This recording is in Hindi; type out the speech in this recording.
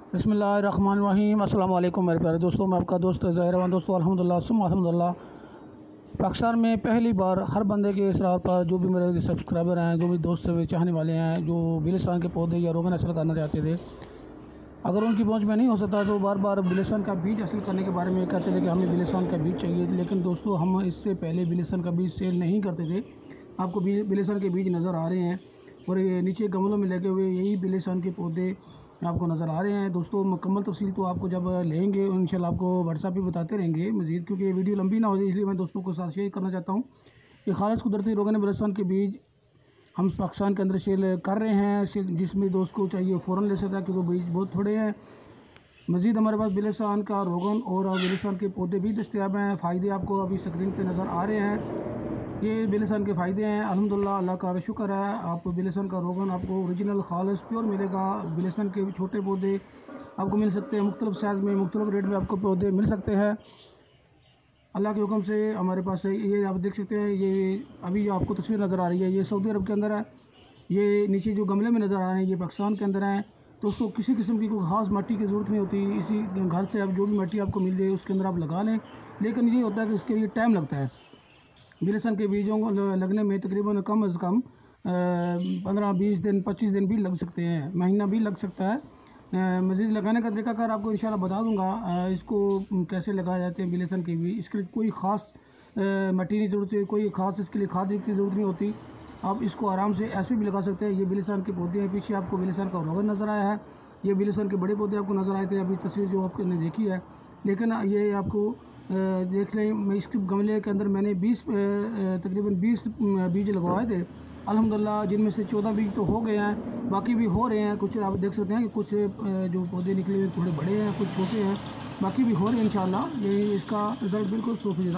बिस्मिल्लाहिर्रहमानिर्रहीम। अस्सलाम वालेकुम मेरे प्यारे दोस्तों, मैं आपका दोस्त ज़ाहिर रवान। दोस्तों अल्हम्दुलिल्लाह सुम्मा अल्हम्दुलिल्लाह, पाकिस्तान में पहली बार हर बंदे के इसरार पर जो भी मेरे सब्सक्राइबर हैं, जो भी दोस्त मेरे चाहने वाले हैं, जो बिलिस्तान के पौधे या रोगन हासिल करना चाहते थे, अगर उनकी पहुंच में नहीं हो सकता तो बार बार बिलिस्तान का बीज हासिल करने के बारे में कहते थे कि हमें बिलिस्तान का बीज चाहिए। लेकिन दोस्तों, हम इससे पहले बिलिस्तान का बीज सेल नहीं करते थे। आपको बिलिस्तान के बीज नज़र आ रहे हैं और ये नीचे गमलों में लगे हुए यही बिलिस्तान के पौधे आपको नज़र आ रहे हैं। दोस्तों, मुकम्मल तफसील तो आपको जब लेंगे इंशाल्लाह आपको व्हाट्सएप पे बताते रहेंगे मज़ीद, क्योंकि ये वीडियो लंबी ना हो जाए, इसलिए मैं दोस्तों को साथ शेयर करना चाहता हूँ कि खालिस कुदरती रोगन बिलिस्तान के बीज हम पाकिस्तान के अंदर सेल कर रहे हैं। जिसमें दोस्त को चाहिए फ़ौरन ले सकता है, क्योंकि बीज बहुत थोड़े हैं। मज़ीद हमारे पास बिलिस्तान का रोगन और बिलिस्तान के पौधे भी दस्तयाब हैं। फ़ायदे आपको अभी स्क्रीन पे नज़र आ रहे हैं। ये बिलिस्तान के फ़ायदे हैं। अल्हम्दुलिल्लाह, अल्लाह का शुक्र है। आप बिलिस्तान का रोगन आपको ओरिजिनल खालिस प्योर मिलेगा। बिलिस्तान के छोटे पौधे आपको मिल सकते हैं, मुख्तलिफ साइज़ में, मुख्तलिफ रेट में आपको पौधे मिल सकते हैं। अल्लाह के हुक्म से हमारे पास ये आप देख सकते हैं। ये अभी जो आपको तस्वीर नज़र आ रही है, ये सऊदी अरब के अंदर है। ये नीचे जो गमले में नज़र आ रहे हैं, ये पाकिस्तान के अंदर हैं। दोस्तों, किसी किस्म की कोई ख़ास मिट्टी की ज़रूरत नहीं होती। इसी घर से आप जो भी मिट्टी आपको मिल जाए उसके अंदर आप लगा लें। लेकिन ये होता है कि इसके लिए टाइम लगता है। बिलिस्तान के बीजों को लगने में तकरीबन कम अज़ कम 15-20 दिन 25 दिन भी लग सकते हैं, महीना भी लग सकता है। मज़ीद लगाने का तरीकाकार आपको इंशाल्लाह बता दूंगा। इसको कैसे लगाए जाते हैं बिलिस्तान के बीज। इसके लिए कोई ख़ास मिट्टी की ज़रूरत है, कोई ख़ास इसके लिए खाद की ज़रूरत नहीं होती। आप इसको आराम से ऐसे भी लगा सकते हैं। ये बिलिस्तान के पौधे हैं। पीछे आपको बिलिस्तान का रोगन नज़र आया है। ये बिलिस्तान के बड़े पौधे आपको नज़र आए थे, अभी तस्वीर जो आपने देखी है। लेकिन ये आपको देख लें, मैं इसके गमले के अंदर मैंने तकरीबन 20 बीज लगवाए थे। अल्हम्दुलिल्लाह, जिनमें से 14 बीज तो हो गए हैं, बाकी भी हो रहे हैं। कुछ आप देख सकते हैं कि कुछ जो पौधे निकले हुए थोड़े बड़े हैं, कुछ छोटे हैं, बाकी भी हो रहे हैं इंशाल्लाह। ये इसका रिज़ल्ट बिल्कुल 100%।